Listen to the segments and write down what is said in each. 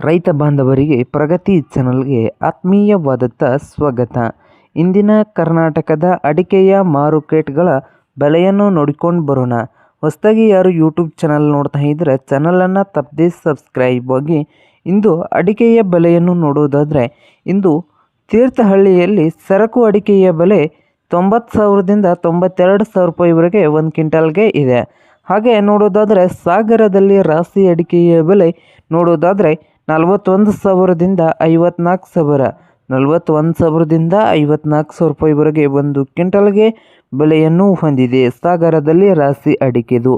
ರೈತ ಬಾಂಧವರಿಗೆ ಪ್ರಗತಿ ಚಾನಲ್ಗೆ ಆತ್ಮೀಯವಾದಂಥ ಸ್ವಾಗತ. ಇಂದಿನ ಕರ್ನಾಟಕದ ಅಡಿಕೆಯ ಮಾರುಕಟ್ಟೆಗಳ ಬೆಲೆಯನ್ನು ನೋಡಿಕೊಂಡು ಬರೋಣ. ಹೊಸದಾಗಿ ಯಾರು ಯೂಟ್ಯೂಬ್ ಚಾನಲ್ ನೋಡ್ತಾ ಇದ್ದರೆ ಚಾನಲನ್ನು ತಪ್ಪದೇ ಸಬ್ಸ್ಕ್ರೈಬ್ ಆಗಿ. ಇಂದು ಅಡಿಕೆಯ ಬೆಲೆಯನ್ನು ನೋಡುವುದಾದರೆ ಇಂದು ತೀರ್ಥಹಳ್ಳಿಯಲ್ಲಿ ಸರಕು ಅಡಿಕೆಯ ಬೆಲೆ 90,000ದಿಂದ 92,000 ರೂಪಾಯಿವರೆಗೆ ಒಂದು ಕ್ವಿಂಟಲ್ಗೆ ಇದೆ. ಹಾಗೆ ನೋಡೋದಾದರೆ ಸಾಗರದಲ್ಲಿ ರಾಶಿ ಅಡಿಕೆಯ ಬೆಲೆ ನೋಡೋದಾದರೆ 41,000ದಿಂದ 54,000, 41,000ದಿಂದ 54,000 ರೂಪಾಯಿವರೆಗೆ ಒಂದು ಕ್ವಿಂಟಲ್ಗೆ ಬೆಲೆಯನ್ನು ಹೊಂದಿದೆ ಸಾಗರದಲ್ಲಿ ರಾಶಿ ಅಡಿಕೆದು.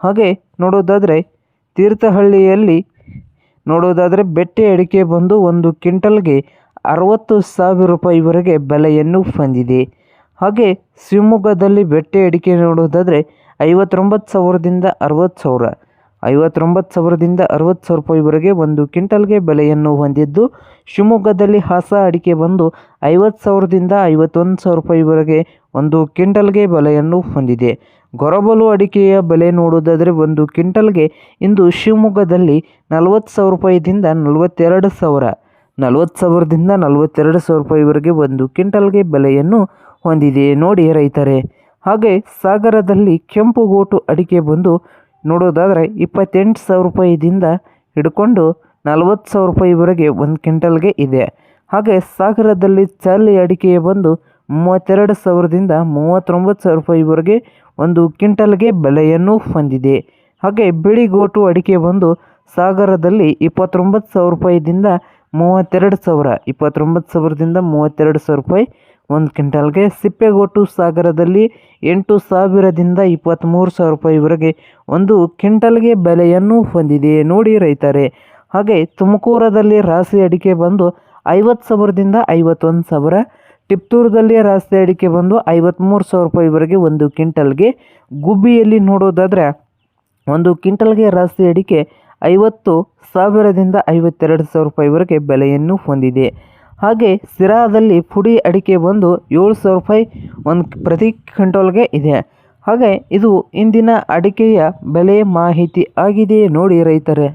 ಹಾಗೆ ನೋಡೋದಾದರೆ ತೀರ್ಥಹಳ್ಳಿಯಲ್ಲಿ ನೋಡೋದಾದರೆ ಬೆಟ್ಟೆ ಅಡಿಕೆ ಬಂದು ಒಂದು ಕ್ವಿಂಟಲ್ಗೆ 60,000 ರೂಪಾಯಿವರೆಗೆ ಬೆಲೆಯನ್ನು ಹೊಂದಿದೆ. ಹಾಗೆ ಶಿವಮೊಗ್ಗದಲ್ಲಿ ಬೆಟ್ಟೆ ಅಡಿಕೆ ನೋಡೋದಾದರೆ 59,000ದಿಂದ 60,000, 59,000ದಿಂದ 60,000 ರೂಪಾಯಿವರೆಗೆ ಒಂದು ಕ್ವಿಂಟಲ್ಗೆ ಬೆಲೆಯನ್ನು ಹೊಂದಿದ್ದು, ಶಿವಮೊಗ್ಗದಲ್ಲಿ ಹಾಸ ಅಡಿಕೆ ಬಂದು 50,000ದಿಂದ 51,000 ರೂಪಾಯಿವರೆಗೆ ಒಂದು ಕ್ವಿಂಟಲ್ಗೆ ಬೆಲೆಯನ್ನು ಹೊಂದಿದೆ. ಗೊರಬಲು ಅಡಿಕೆಯ ಬೆಲೆ ನೋಡೋದಾದರೆ ಒಂದು ಕ್ವಿಂಟಲ್ಗೆ ಇಂದು ಶಿವಮೊಗ್ಗದಲ್ಲಿ 40,000 ರೂಪಾಯಿದಿಂದ 42,000, 40,000ದಿಂದ 42,000 ರೂಪಾಯಿವರೆಗೆ ಒಂದು ಕ್ವಿಂಟಲ್ಗೆ ಬೆಲೆಯನ್ನು ಹೊಂದಿದೆ ನೋಡಿ ರೈತರೇ. ಹಾಗೆ ಸಾಗರದಲ್ಲಿ ಕೆಂಪು ಗೋಟು ಅಡಿಕೆ ಬಂದು ನೋಡೋದಾದರೆ 28,000 ರೂಪಾಯಿದಿಂದ ಹಿಡ್ಕೊಂಡು 40,000 ರೂಪಾಯಿವರೆಗೆ ಒಂದು ಕ್ವಿಂಟಲ್ಗೆ ಇದೆ. ಹಾಗೆ ಸಾಗರದಲ್ಲಿ ಚಾಲಿ ಅಡಿಕೆ ಬಂದು 32,000ದಿಂದ 39,000 ರೂಪಾಯಿವರೆಗೆ ಒಂದು ಕ್ವಿಂಟಲ್ಗೆ ಬೆಲೆಯನ್ನು ಹೊಂದಿದೆ. ಹಾಗೆ ಬಿಳಿಗೋಟು ಅಡಿಕೆ ಬಂದು ಸಾಗರದಲ್ಲಿ 29,000 ರೂಪಾಯಿದಿಂದ 32,000, 29,000ದಿಂದ 32,000 ರೂಪಾಯಿ ಒಂದು ಕ್ವಿಂಟಲ್ಗೆ. ಸಿಪ್ಪೆಗೋಟು ಸಾಗರದಲ್ಲಿ 8,000ದಿಂದ 23,000 ರೂಪಾಯಿವರೆಗೆ ಒಂದು ಕ್ವಿಂಟಲ್ಗೆ ಬೆಲೆಯನ್ನು ಹೊಂದಿದೆ ನೋಡಿ ರೈತರೇ. ಹಾಗೆ ತುಮಕೂರದಲ್ಲಿ ರಾಶಿ ಅಡಿಕೆ ಬಂದು 50,000ದಿಂದ 51,000, ಟಿಪ್ಟೂರದಲ್ಲಿ ರಾಶಿ ಅಡಿಕೆ ಬಂದು 53,000 ರೂಪಾಯಿವರೆಗೆ ಒಂದು ಕ್ವಿಂಟಲ್ಗೆ. ಗುಬ್ಬಿಯಲ್ಲಿ ನೋಡೋದಾದರೆ ಒಂದು ಕ್ವಿಂಟಲ್ಗೆ ರಾಶಿ ಅಡಿಕೆ 50,000ದಿಂದ 52,000 ರೂಪಾಯಿವರೆಗೆ ಬೆಲೆಯನ್ನು ಹೊಂದಿದೆ. ಹಾಗೆ ಸಿರಾದಲ್ಲಿ ಪುಡಿ ಅಡಿಕೆ ಬಂದು 7,000 ರೂಪಾಯಿ ಒಂದು ಪ್ರತಿ ಕ್ವಿಂಟಲ್ಗೆ ಇದೆ. ಹಾಗೆ ಇದು ಇಂದಿನ ಅಡಿಕೆಯ ಬೆಲೆ ಮಾಹಿತಿ ಆಗಿದೆ ನೋಡಿ ರೈತರೇ.